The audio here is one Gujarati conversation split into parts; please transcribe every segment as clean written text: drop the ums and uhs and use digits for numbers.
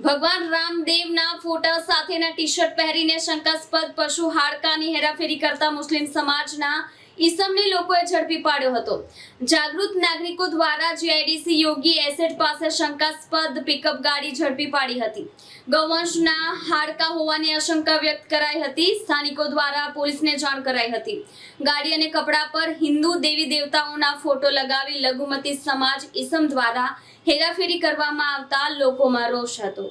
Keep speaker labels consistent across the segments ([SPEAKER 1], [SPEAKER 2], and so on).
[SPEAKER 1] ભગવાન રામદેવના ફોટા સાથેના ટી-શર્ટ પહેરીને શંકાસ્પદ પશુ હાડકાની હેરાફેરી કરતા મુસ્લિમ સમાજના ઈસમને લોકોએ ઝડપી પાડ્યો હતો। જાગૃત નાગરિકો દ્વારા જીઆઈડીસી યોગી એસેટ પાસે શંકાસ્પદ પિકઅપ ગાડી ઝડપી પાડી હતી। ગૌવંશના હાડકા હોવાની આશંકા વ્યક્ત કરાઈ હતી। સ્થાનિકો દ્વારા પોલીસને જાણ કરાઈ હતી। ગાડી અને કપડા પર હિન્દુ દેવી દેવતાઓના ફોટો લગાવી લઘુમતી સમાજ ઈસમ દ્વારા હેરાફેરી કરવામાં આવતા લોકોમાં રોષ હતો।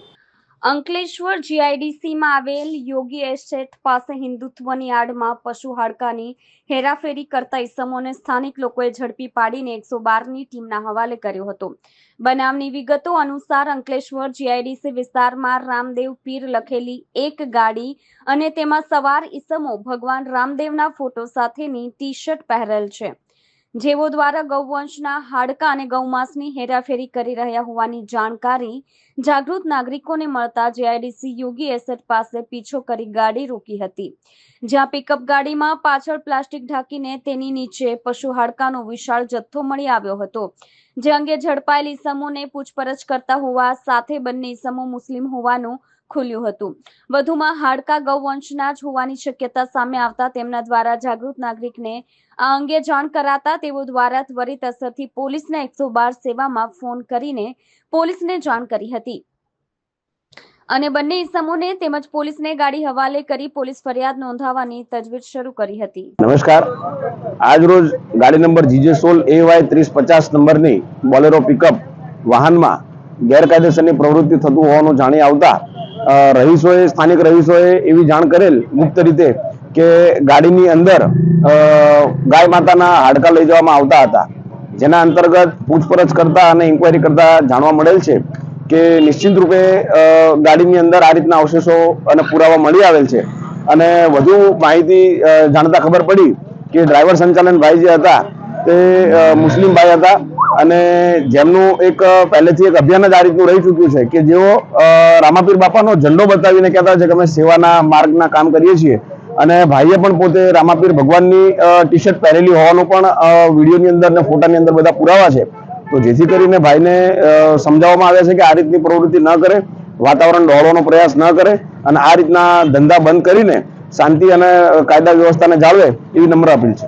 [SPEAKER 1] અંકલેશ્વર જીઆઈડીસીમાં આવેલ યોગી એસ્ટેટ પાસે હિન્દુત્વની આડમાં પશુ હાડકાની હેરાફેરી કરતા ઈસમોને સ્થાનિક લોકોએ ઝડપી પાડીને 112ની ટીમના હવાલે કર્યો હતો। બનાવની વિગતો અનુસાર અંકલેશ્વર જીઆઈડીસી વિસ્તારમાં રામદેવ પીર લખેલી એક ગાડી અને તેમાં સવાર ઈસમો ભગવાન રામદેવના ફોટો સાથેની ટી-શર્ટ પહેરેલ છે, જેઓ દ્વારા ગૌવંશના હાડકા અને ગૌમાંસની હેરાફેરી કરી રહ્યા હોવાની જાણકારી જાગૃત નાગરિકોને મળતા જીઆઈડીસી યોગી એસેટ પાસે પીછો કરી ગાડી રોકી હતી, જ્યાં પિકઅપ ગાડીમાં પાછળ પ્લાસ્ટિક ઢાંકીને તેની નીચે પશુ હાડકાનો વિશાળ જથ્થો મળી આવ્યો હતો, જે અંગે ઝડપાયેલ ઈસમોને પૂછપરછ કરતા હોવા સાથે બંને ઈસમો મુસ્લિમ હોવાનું ખુલ્યું હતું। વધુમાં હાડકા ગૌવંશના જ હોવાની શક્યતા સામે આવતા તેમના દ્વારા જાગૃત નાગરિકને આ અંગે જાણ કરાતા તેઓ દ્વારા ત્વરિત અસરથી પોલીસને 112 સેવામાં ફોન કરીને પોલીસને જાણ કરી હતી અને બંને ઈસમોને તેમજ પોલીસને ગાડી હવાલે કરી પોલીસ ફરિયાદ નોંધાવવાની તજવીજ શરૂ કરી હતી।
[SPEAKER 2] નમસ્કાર, આજ રોજ ગાડી નંબર GJ16 AY 3050 નંબરની બોલેરો પિકઅપ વાહનમાં ગેરકાયદેસરની પ્રવૃત્તિ થતું હોવાનું જાણી આવતા સ્થાનિક રહીશોએ એવી જાણ કરેલ ગુપ્ત રીતે કે ગાડીની અંદર ગાય માતાના હાડકા લઈ જવામાં આવતા હતા, જેના અંતર્ગત પૂછપરછ કરતા અને ઇન્કવાયરી કરતા જાણવા મળેલ છે કે નિશ્ચિત રૂપે ગાડીની અંદર આ રીતના અવશેષો અને પુરાવા મળી આવેલ છે અને વધુ માહિતી જાણતા ખબર પડી કે ડ્રાઈવર સંચાલન ભાઈ જે હતા તે મુસ્લિમ ભાઈ હતા અને જેમનું પહેલેથી એક અભિયાન જ આ રીતનું રહી ચૂક્યું છે કે જેઓ રામાપીર બાપાનો ઝંડો બતાવીને કહેતા છે કે અમે સેવાના માર્ગના કામ કરીએ છીએ અને ભાઈએ પણ પોતે રામાપીર ભગવાનની ટી-શર્ટ પહેરેલી હોવાનું પણ વિડીયોની અંદર અને ફોટાની અંદર બધા પુરાવા છે। તો જેથી કરીને ભાઈને સમજાવવામાં આવે છે કે આ રીતની પ્રવૃત્તિ ન કરે, વાતાવરણ ડહોળવાનો પ્રયાસ ન કરે અને આ રીતના ધંધા બંધ કરીને શાંતિ અને કાયદા વ્યવસ્થાને જાળવે એવી નમ્ર અપીલ છે।